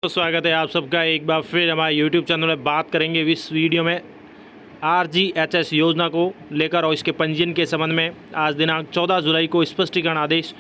तो स्वागत है आप सबका एक बार फिर हमारे YouTube चैनल में। बात करेंगे इस वीडियो में RGHS योजना को लेकर और इसके पंजीयन के संबंध में। आज दिनांक 14 जुलाई को स्पष्टीकरण आदेश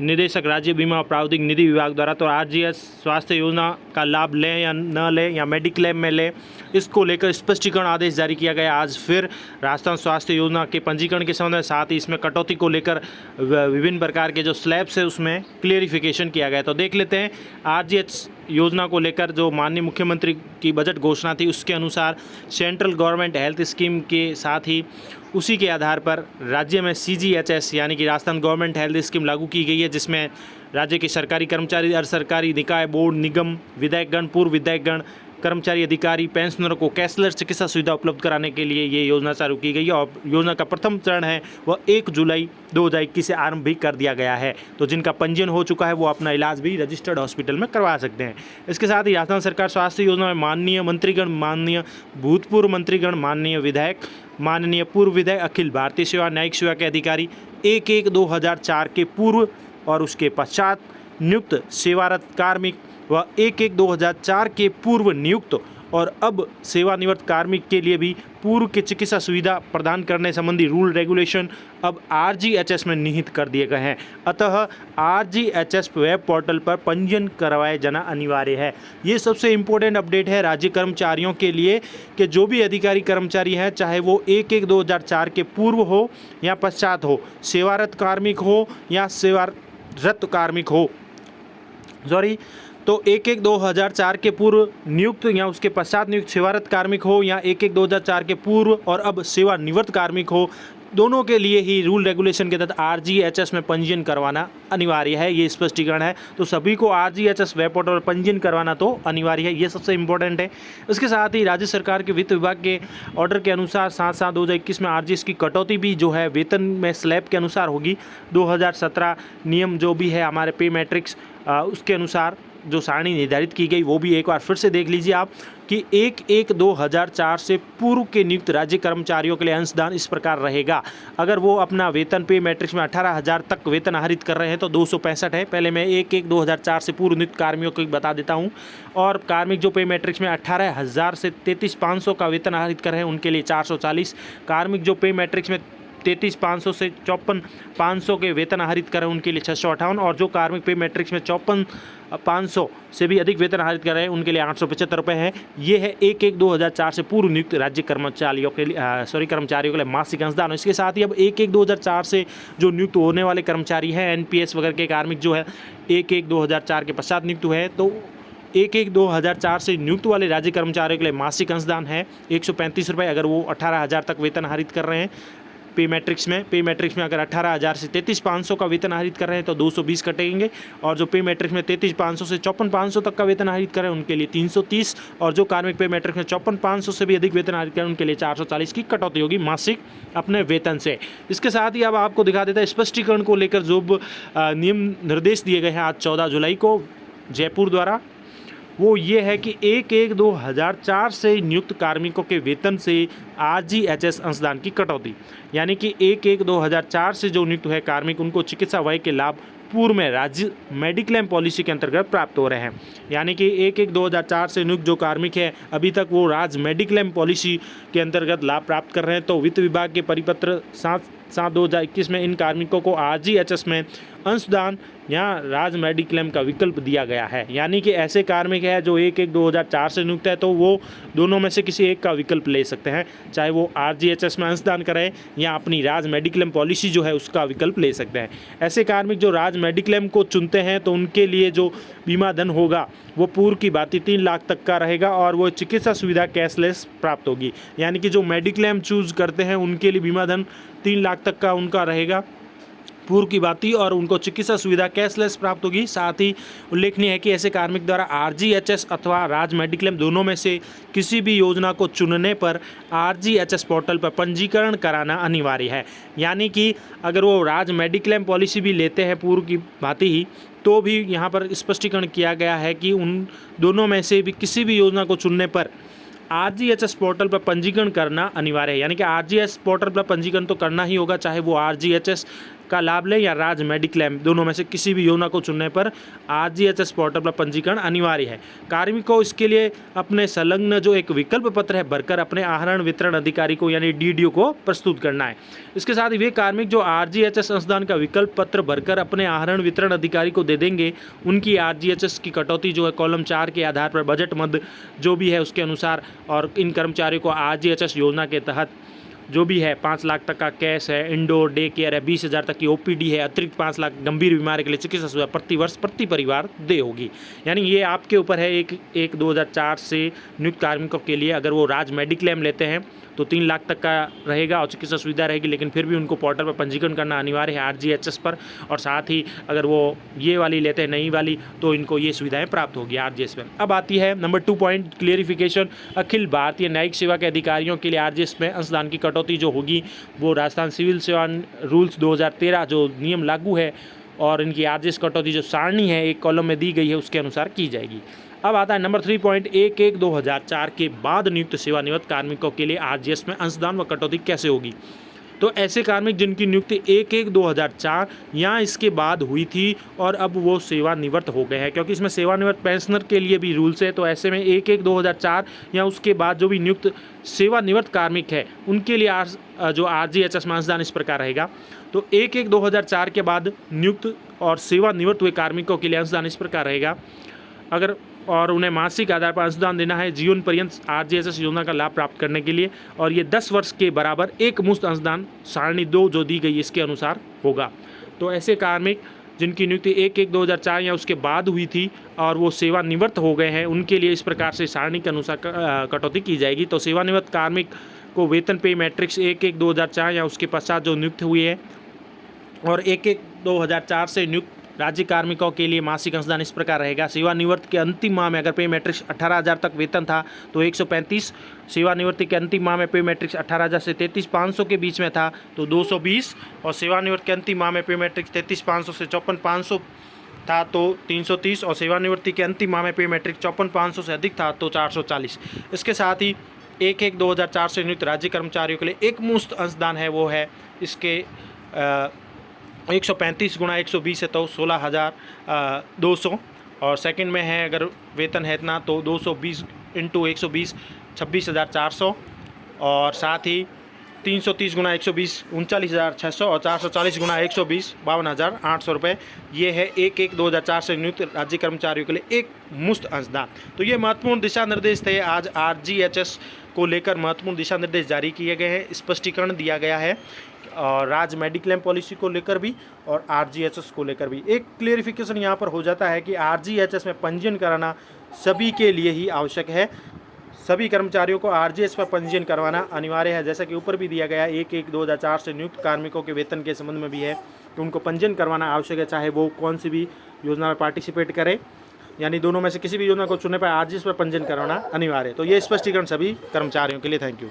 निदेशक राज्य बीमा और प्रावधिक निधि विभाग द्वारा तो RGHS स्वास्थ्य योजना का लाभ लें या न लें या मेडिक्लेम में लें, इसको लेकर स्पष्टीकरण आदेश जारी किया गया। आज फिर राजस्थान स्वास्थ्य योजना के पंजीकरण के संबंध में, साथ ही इसमें कटौती को लेकर विभिन्न प्रकार के जो स्लैब्स है उसमें क्लियरिफिकेशन किया गया। तो देख लेते हैं RGHS योजना को लेकर जो माननीय मुख्यमंत्री की बजट घोषणा थी उसके अनुसार सेंट्रल गवर्नमेंट हेल्थ स्कीम के साथ ही उसी के आधार पर राज्य में CGHS यानी कि राजस्थान गवर्नमेंट हेल्थ स्कीम लागू की गई है, जिसमें राज्य के सरकारी कर्मचारी, अर्ध सरकारी निकाय, बोर्ड, निगम, विधायकगण, पूर्व विधायकगण, कर्मचारी, अधिकारी, पेंशनरों को कैशलेस चिकित्सा सुविधा उपलब्ध कराने के लिए ये योजना चालू की गई है। और योजना का प्रथम चरण है वह 1 जुलाई 2021 से आरंभ भी कर दिया गया है। तो जिनका पंजीयन हो चुका है वो अपना इलाज भी रजिस्टर्ड हॉस्पिटल में करवा सकते हैं। इसके साथ ही राजस्थान सरकार स्वास्थ्य योजना में माननीय मंत्रीगण, माननीय भूतपूर्व मंत्रीगण, माननीय विधायक, माननीय पूर्व विधायक, अखिल भारतीय सेवा, न्यायिक सेवा के अधिकारी 1/1/2004 के पूर्व और उसके पश्चात नियुक्त सेवारत कार्मिक व 1/1/2004 के पूर्व नियुक्त और अब सेवानिवृत्त कार्मिक के लिए भी पूर्व की चिकित्सा सुविधा प्रदान करने संबंधी रूल रेगुलेशन अब RGHS में निहित कर दिए गए हैं। अतः RGHS वेब पोर्टल पर पंजीयन करवाए जाना अनिवार्य है। ये सबसे इम्पोर्टेंट अपडेट है राज्य कर्मचारियों के लिए कि जो भी अधिकारी कर्मचारी हैं, चाहे वो 1/1/2004 के पूर्व हो या पश्चात हो, सेवारत कार्मिक हो या सेवारत कार्मिक हो, तो 1/1/2004 के पूर्व नियुक्त या उसके पश्चात नियुक्त सेवारत कार्मिक हो या 1/1/2004 के पूर्व और अब सेवानिवृत्त कार्मिक हो, दोनों के लिए ही रूल रेगुलेशन के तहत RGHS में पंजीयन करवाना अनिवार्य है। ये स्पष्टीकरण है। तो सभी को RGHS वेब पोर्टल पर पंजीयन करवाना तो अनिवार्य है, ये सबसे इम्पोर्टेंट है। इसके साथ ही राज्य सरकार के वित्त विभाग के ऑर्डर के अनुसार 7/7/2021 में RGHS की कटौती भी जो है वेतन में स्लैब के अनुसार होगी। 2017 नियम जो भी है हमारे पे मैट्रिक्स उसके अनुसार जो सारणी निर्धारित की गई वो भी एक बार फिर से देख लीजिए आप कि 1/1/2004 से पूर्व के नियुक्त राज्य कर्मचारियों के लिए अंशदान इस प्रकार रहेगा। अगर वो अपना वेतन पे मैट्रिक्स में 18,000 तक वेतन आहरित कर रहे हैं तो 265 है। पहले मैं 1/1/2004 से पूर्व नियुक्त कार्मिकों को बता देता हूँ। और कार्मिक जो पे मैट्रिक्स में 18,000 से 33,500 का वेतन आहरित कर रहे हैं उनके लिए 440। कार्मिक जो पे मैट्रिक्स में 33,500 से 54,500 के वेतन आहरित कर रहे हैं उनके लिए 658। और जो कार्मिक पे मैट्रिक्स में 54,500 से भी अधिक वेतन आहरित कर रहे हैं उनके लिए 875 रुपये है। ये है 1/1/2004 से पूर्व नियुक्त राज्य कर्मचारियों के लिए कर्मचारियों के लिए मासिक अंशदान। इसके साथ ही अब 1/1/2004 से जो नियुक्त होने वाले कर्मचारी हैं, NPS वगैरह के कार्मिक जो है 1/1/2004 के पश्चात नियुक्त हुए हैं, तो 1/1/2004 से नियुक्त वाले राज्य कर्मचारियों के लिए मासिक अंशदान है 135 रुपये। अगर वो 18,000 तक वेतन आहरित कर रहे हैं पे मैट्रिक्स में अगर 18,000 से 33,500 का वेतन आहरित कर रहे हैं तो 220 कटेंगे। और जो पे मैट्रिक्स में 33,500 से 54,500 तक का वेतन आहरित कर रहे हैं उनके लिए 330। और जो कार्मिक पे मैट्रिक्स में 54,500 से भी अधिक वेतन आहरित कर रहे हैं उनके लिए 440 की कटौती होगी मासिक अपने वेतन से। इसके साथ ही अब आपको दिखा देता है स्पष्टीकरण को लेकर जो नियम निर्देश दिए गए हैं आज 14 जुलाई को जयपुर द्वारा, वो ये है कि 1/1/2004 से नियुक्त कार्मिकों के वेतन से RGHS अंशदान की कटौती, यानी कि 1/1/2004 से जो नियुक्त है कार्मिक उनको चिकित्सा व्यय के लाभ पूर्व में राज्य मेडिक्लेम पॉलिसी के अंतर्गत प्राप्त हो रहे हैं। यानी कि 1/1/2004 से नियुक्त जो कार्मिक है अभी तक वो राज्य मेडिक्लेम पॉलिसी के अंतर्गत लाभ प्राप्त कर रहे हैं। तो वित्त विभाग के परिपत्र 7/7/2021 में इन कार्मिकों को RGHS में अंशदान या राज्य मेडिक्लेम का विकल्प दिया गया है। यानी कि ऐसे कार्मिक है जो 1/1/2004 से नियुक्त है तो वो दोनों में से किसी एक का विकल्प ले सकते हैं, चाहे वो RGHS में अंशदान करें या अपनी राज्य मेडिक्लेम पॉलिसी जो है उसका विकल्प ले सकते हैं। ऐसे कार्मिक जो राज्य मेडिक्लेम को चुनते हैं तो उनके लिए जो बीमा धन होगा वो पूर्व की भांति 3 लाख तक का रहेगा और वो चिकित्सा सुविधा कैशलेस प्राप्त होगी। यानी कि जो मेडिक्लेम चूज करते हैं उनके लिए बीमा धन 3 लाख तक का उनका रहेगा पूर्व की बात और उनको चिकित्सा सुविधा कैशलेस प्राप्त होगी। साथ ही उल्लेखनीय है कि ऐसे कार्मिक द्वारा RGHS अथवा राज्य मेडिक्लेम दोनों में से किसी भी योजना को चुनने पर RGHS पोर्टल पर पंजीकरण कराना अनिवार्य है। यानी कि अगर वो राज्य मेडिक्लेम पॉलिसी भी लेते हैं पूर्व की भांति ही, तो भी यहाँ पर स्पष्टीकरण किया गया है कि उन दोनों में से भी किसी भी योजना को चुनने पर RGHS पोर्टल पर पंजीकरण करना अनिवार्य है। यानी कि RGHS पोर्टल पर पंजीकरण तो करना ही होगा, चाहे वो RGHS का लाभ लें या राज्य मेडिक्लेम, दोनों में से किसी भी योजना को चुनने पर आरजीएचएस पोर्टल पर पंजीकरण अनिवार्य है। कार्मिक को इसके लिए अपने संलग्न जो एक विकल्प पत्र है भरकर अपने आहरण वितरण अधिकारी को यानी डीडीओ को प्रस्तुत करना है। इसके साथ ही वे कार्मिक जो आरजीएचएस अनुदान का विकल्प पत्र भरकर अपने आहरण वितरण अधिकारी को दे देंगे, उनकी आरजीएचएस की कटौती जो है कॉलम 4 के आधार पर बजट मद जो भी है उसके अनुसार, और इन कर्मचारियों को आरजीएचएस योजना के तहत जो भी है 5 लाख तक का कैश है, इंडोर डे केयर है, 20,000 तक की ओपीडी है, अतिरिक्त 5 लाख गंभीर बीमारी के लिए चिकित्सा सुविधा प्रति वर्ष प्रति परिवार दे होगी। यानी ये आपके ऊपर है। 1/1/2004 से नियुक्त कार्मिकों के लिए अगर वो राज्य मेडिक्लेम लेते हैं तो 3 लाख तक का रहेगा और चिकित्सा सुविधा रहेगी, लेकिन फिर भी उनको पोर्टल पर पंजीकरण करना अनिवार्य है आरजीएचएस पर। और साथ ही अगर वो ये वाली लेते हैं नई वाली तो इनको ये सुविधाएं प्राप्त होगी आरजीएस में। अब आती है number 2 point clarification. Akhil Bharatiya न्यायिक सेवा के अधिकारियों के लिए आरजीएस में अंशदान की कटौती जो होगी वो राजस्थान सिविल सेवा रूल्स 2013 जो नियम लागू है और इनकी आरजीएस कटौती जो सारणी है एक कॉलम में दी गई है उसके अनुसार की जाएगी। अब आता है नंबर 3 पॉइंट 1/1/2004 के बाद नियुक्त सेवानिवृत्त कार्मिकों के लिए आरजीएस में अंशदान व कटौती कैसे होगी। तो ऐसे कार्मिक जिनकी नियुक्ति 1/1/2004 या इसके बाद हुई थी और अब वो सेवानिवृत्त हो गए हैं, क्योंकि इसमें सेवानिवृत्त पेंशनर के लिए भी रूल्स है, तो ऐसे में 1/1/2004 या उसके बाद जो भी नियुक्त सेवानिवृत्त कार्मिक है उनके लिए जो आरजीएचएस में अंशदान इस प्रकार रहेगा। तो 1/1/2004 के बाद नियुक्त और सेवानिवृत्त हुए कार्मिकों के लिए अंशदान इस प्रकार रहेगा। अगर और उन्हें मासिक आधार पर अंशदान देना है जीवन पर्यंत आरजीएचएस योजना का लाभ प्राप्त करने के लिए, और ये 10 वर्ष के बराबर एक मुश्त अंशदान सारणी 2 जो दी गई इसके अनुसार होगा। तो ऐसे कार्मिक जिनकी नियुक्ति 1/1/2004 या उसके बाद हुई थी और वो सेवानिवृत्त हो गए हैं उनके लिए इस प्रकार से सारणी के अनुसार कटौती की जाएगी। तो सेवानिवृत्त कार्मिक को वेतन पे मैट्रिक्स 1/1/2004 या उसके पश्चात जो नियुक्त हुए हैं और 1/1/2004 से नियुक्त राज्य कार्मिकों के लिए मासिक अंशदान इस प्रकार रहेगा। सेवानिवृत्ति के अंतिम माह में अगर पे मैट्रिक्स 18,000 तक वेतन था तो 135, सेवानिवृत्ति के अंतिम माह में पे मैट्रिक्स 18,000 से 33,500 के बीच में था तो 220, और सेवानिवृत्ति के अंतिम माह में पे मैट्रिक्स 33,500 से 54,500 था तो 330, और सेवानिवृत्ति के अंतिम माह में पे मैट्रिक्स 54,500 से अधिक था तो 440। इसके साथ ही 1/1/2004 से नियुक्त राज्य कर्मचारियों के लिए एक मुश्त अंशदान है वो है इसके 135 × 120 है तो 16,200, और सेकंड में है अगर वेतन है इतना तो 220 × 120 26,400, और साथ ही 330 × 120 39,600, और 440 × 120 52,800 रुपये। ये है 1/1/2004 से नियुक्त राज्य कर्मचारियों के लिए एक मुश्त अंशदान। तो ये महत्वपूर्ण दिशा निर्देश थे। आज आरजीएचएस को लेकर महत्वपूर्ण दिशा निर्देश जारी किए गए हैं, स्पष्टीकरण दिया गया है, और राज्य मेडिक्लेम पॉलिसी को लेकर भी और आरजीएचएस को लेकर भी। एक क्लियरिफिकेशन यहाँ पर हो जाता है कि आरजीएचएस में पंजीयन कराना सभी के लिए ही आवश्यक है। सभी कर्मचारियों को आरजीएस पर पंजीयन करवाना अनिवार्य है, जैसा कि ऊपर भी दिया गया 1/1/2004 से नियुक्त कार्मिकों के वेतन के संबंध में भी है कि उनको पंजीयन करवाना आवश्यक है, चाहे वो कौन सी भी योजना में पार्टिसिपेट करे, यानी दोनों में से किसी भी योजना को चुनने पर आरजीएस पर पंजीयन करवाना अनिवार्य है। तो ये स्पष्टीकरण सभी कर्मचारियों के लिए। Thank you.